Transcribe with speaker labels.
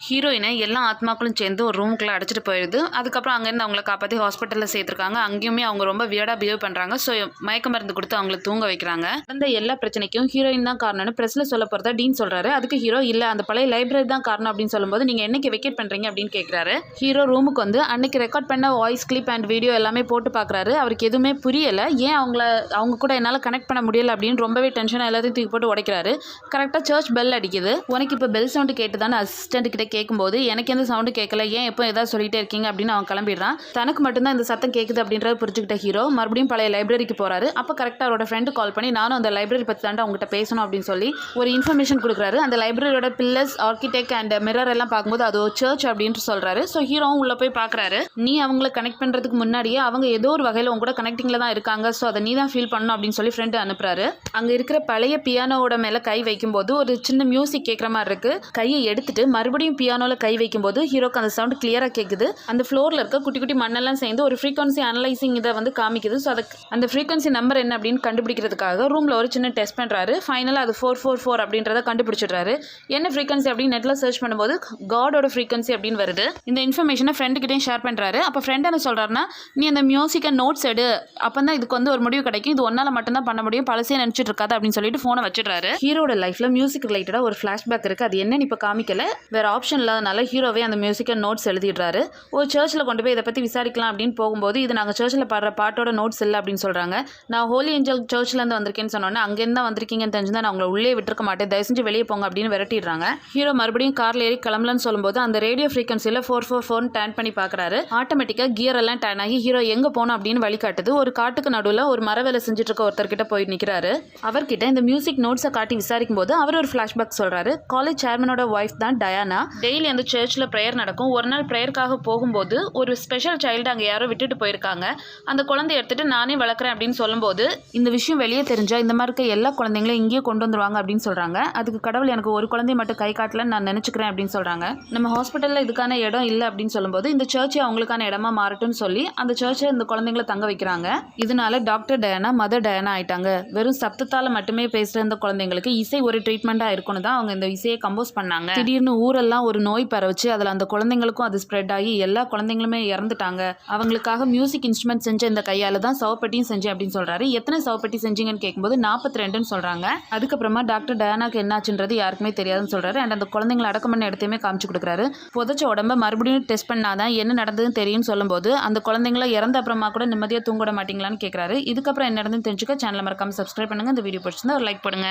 Speaker 1: ஹீரோயினை எல்லா ஆத்மாக்களும் சேர்ந்து ஒரு ரூமுக்குள்ளே அடைச்சிட்டு போயிடுது. அதுக்கப்புறம் அங்கேருந்து அவங்கள காப்பாற்றி ஹாஸ்பிட்டலில் சேர்த்துருக்காங்க. அங்கேயுமே அவங்க ரொம்ப வியர்டாக பிஹேவ் பண்ணுறாங்க. ஸோ மயக்க மருந்து கொடுத்து அவங்கள தூங்க வைக்கிறாங்க. அந்த எல்லா பிரச்சனைக்கும் ஹீரோயின் தான் காரணம்னு ப்ரெஸ்ஸில் சொல்ல போகிறதா டீன் சொல்கிறாரு. அதுக்கு ஹீரோ இல்லை, அந்த பழைய லைப்ரரி தான் காரணம் அப்படின்னு சொல்லும்போது நீங்கள் என்னைக்கு வெக்கேட் பண்ணுறீங்க அப்படின்னு கேட்குறாரு. ஹீரோ ரூமுக்கு வந்து அன்னைக்கு ரெக்கார்ட் பண்ண வாய்ஸ் கிளிப் அண்ட் வீடியோ எல்லாமே போட்டு பார்க்குறாரு. அவருக்கு எதுவுமே புரியலை. ஏன் அவங்க கூட என்னால் கனெக்ட் பண்ண முடியலை அப்படின்னு ரொம்பவே டென்ஷனாக எல்லாத்தையும் தூக்கி போட்டு உடைக்கிறாரு. கரெக்டாக சர்ச் பெல் அடிக்குது. உனக்கு இப்போ பெல் சவுண்டு கேட்டு தானே அசிஸ்டன்ட் கிட்ட கேட்கும்போது எனக்கு எந்த சவுண்டு கேட்கல, ஏன் எப்போ ஏதாவது சொல்லிட்டே இருக்கீங்க அப்படின்னு அவன் கிளம்பிடுறான். தனக்கு மட்டும்தான் இந்த சத்தம் கேட்குது அப்படின்றத புரிஞ்சுக்கிட்ட ஹீரோ மறுபடியும் பழைய லைப்ரரிக்கு போறாரு. அப்போ கரெக்டாக அவரோட ஃப்ரெண்டு கால் பண்ணி நானும் அந்த லைப்ரரி பற்றி தாண்டா அவங்ககிட்ட பேசணும் அப்படின்னு சொல்லி ஒரு இன்ஃபர்மேஷன் கொடுக்குறாரு. அந்த லைப்ரரியோட பில்லர்ஸ், ஆர்கிடெக்ட் அண்ட் மிரர் எல்லாம் பார்க்கும்போது அது ஒரு சர்ச் அப்படின்ட்டு சொல்றாரு. ஸோ ஹீரோவும் உள்ள போய் பார்க்குறாரு. நீ அவங்கள கனெக்ட் பண்ணுறதுக்கு முன்னாடியே அவங்க ஏதோ ஒரு வகையில் உங்க கூட கனெக்டிங்கில் தான் இருக்காங்க. ஸோ அதை நீ தான் ஃபீல் பண்ணணும் அப்படின்னு சொல்லி ஃப்ரெண்டு அனுப்புறாரு. அங்கே இருக்கிற பழைய பியானோட மேலே கை வைக்கும்போது ஒரு சின்ன மியூசிக் கேட்குற மாதிரி இருக்கு. கையை எடுத்துட்டு மறுபடியும் பியானோவில் கை வைக்கும்போது ஹீரோக்கு அந்த சவுண்ட் கிளியராக கேட்குது. அந்த ஃப்ளோரில் இருக்க குட்டி குட்டி மண்ணெல்லாம் சேர்ந்து ஒரு ஃப்ரீக்வன்சி அனலைசிங் இதை வந்து காமிக்குது. ஸோ அதுக்கு அந்த ஃப்ரீக்வன்சி நம்பர் என்ன அப்படின்னு கண்டுபிடிக்கிறதுக்காக ரூமில் ஒரு சின்ன டெஸ்ட் பண்ணுறாரு. ஃபைனலாக அது 444 அப்படின்றத கண்டுபிடிச்சிடுறாரு. என்ன ஃப்ரீக்வன்சி அப்படின்னு நெட்டில் சர்ச் பண்ணும்போது காடோட ஃப்ரீக்வன்சி அப்படின்னு வருது. இந்த இன்ஃபர்மேஷனை ஃப்ரெண்டுக்கிட்டையும் ஷேர் பண்ணுறாரு. அப்போ ஃப்ரெண்ட் என்ன சொல்கிறாருன்னா, நீ அந்த மியூசிக்கை நோட்ஸ் எடு, அப்போ தான் இதுக்கு வந்து ஒரு முடிவு கிடைக்கும். இது ஒன்றால் மட்டும்தான் பண்ண முடியும், பழசே நினச்சிட்டு இருக்காது அப்படின்னு சொல்லிட்டு ஃபோனை வச்சிடுறாரு. ஹீரோட லைஃப்பில் மியூசிக் ரிலேட்டடாக ஒரு ஃப்ளாஷ்பேக் இருக்குது. அது என்னன்னு இப்போ காமிக்கல. வேறு ஆப்ஷன் இல்லாதனால ஹீரோவே அந்த மியூசிக்கை நோட்ஸ் எழுதிடுறாரு. ஒரு சர்ச்சில் கொண்டு போய் இதை பற்றி விசாரிக்கலாம் அப்படின்னு போகும்போது இது நாங்கள் சர்ச்சில் பாடுற பாட்டோட நோட்ஸ் இல்லை அப்படின்னு சொல்கிறாங்க. நான் ஹோலி ஏஞ்சல் சர்ச்லேருந்து வந்திருக்கேன்னு சொன்னோன்னே அங்கேருந்து தான் வந்திருக்கீங்கன்னு தெரிஞ்சுதான் நான் அவங்களை உள்ளே விட்டுருக்க மாட்டேன், தயவு செஞ்சு வெளியே போங்க அப்படின்னு விரட்டிடுறாங்க. ஹீரோ மறுபடியும் காரில் ஏறி கிளம்பலன்னு சொல்லும்போது அந்த ரேடியோ ஃப்ரீக்வன்சியில் 444 டேன் பண்ணி பார்க்குறாரு. ஆட்டோமேட்டிக்காக கியர் எல்லாம் டேன் ஆகி ஹீரோ எங்கே போகணும் அப்படின்னு வழிகாட்டுது. ஒரு காட்டுக்கு நடுவில் ஒரு மர வேலை செஞ்சுட்டு இருக்க ஒருத்தர்கிட்ட போய் நிற்கிறாரு. அவர்கிட்ட இந்த மியூசிக் நோட்ஸை காட்டி விசாரிக்கும் போது அவர் ஒரு ஃப்ளாஷ்பேக் சொல்கிறாரு. காலேஜ் சேர்மனோட ஒய்ஃப் தான் டயானா. டெய்லி அந்த சர்ச்சில் ப்ரேயர் நடக்கும். ஒரு நாள் ப்ரேயருக்காக போகும்போது ஒரு ஸ்பெஷல் சைல்டு அங்கே யாரோ விட்டுட்டு போயிருக்காங்க. அந்த குழந்தைய எடுத்துட்டு நானே வளர்க்குறேன் அப்படின்னு சொல்லும்போது இந்த விஷயம் வெளியே தெரிஞ்சால் இந்த மாதிரி இருக்க எல்லா குழந்தைங்களும் இங்கேயே கொண்டு வந்துருவாங்க அப்படின்னு சொல்கிறாங்க. அதுக்கு கடவுள் எனக்கு ஒரு குழந்தைய மட்டும் கை காட்டலன்னு நான் நினச்சிக்கிறேன் அப்படின்னு சொல்கிறாங்க. நம்ம ஹாஸ்பிட்டலில் இதுக்கான இடம் இல்லை அப்படின்னு சொல்லும்போது இந்த சர்ச்சை அவங்களுக்கான இடமா மாறட்டும்னு சொல்லி அந்த சர்ச்சை இந்த குழந்தைங்களை தங்க வைக்கிறாங்க. இதனால டாக்டர் டயானா மதர் டயானா ஆயிட்டாங்க. வெறும் சப்தத்தால் மட்டுமே பேசுகிற இந்த குழந்தைங்களுக்கு இசை ஒரு ட்ரீட்மெண்ட்டாக இருக்கணும் தான் அவங்க இந்த இசையை கம்போஸ் பண்ணாங்க. திடீர்னு ஊரெல்லாம் ஒரு நோய் பரவச்சு அதில் அந்த குழந்தைங்களுக்கும் அது ஸ்ப்ரெட் ஆகி எல்லா குழந்தைங்களுமே இறந்துட்டாங்க. அவங்களுக்காக மியூசிக் இன்ஸ்ட்ருமெண்ட் செஞ்ச இந்த கையால் தான் சவப்பட்டியும் செஞ்சேன் அப்படின்னு சொல்கிறாரு. எத்தனை சவப்பட்டி செஞ்சீங்கன்னு கேட்கும்போது 42ன்னு சொல்கிறாங்க. அதுக்கப்புறமா டாக்டர் டயானாக்கு என்னாச்சுன்றது யாருக்குமே தெரியாதுன்னு சொல்கிறாரு. அண்ட் அந்த குழந்தைங்களை அடக்கம் பண்ண இடத்தையுமே காமிச்சு கொடுக்குறாரு. புதைச்ச உடம்ப மறுபடியும் டெஸ்ட் பண்ணாதான் என்ன நடந்ததுன்னு தெரியும்னு சொல்லும்போது அந்த குழந்தைங்களை இறந்த அப்புறமா கூட நிம்மதியாக தூங்கிட மாட்டீங்களான்னு கேட்குறாரு. இதுக்கப்புறம் என்ன நடந்துன்னு தெரிஞ்சுக்க சேனலை மறக்காம சப்ஸ்கிரைப் பண்ணுங்க. இந்த வீடியோ பிடிச்சிருந்தா ஒரு லைக் பண்ணுங்க.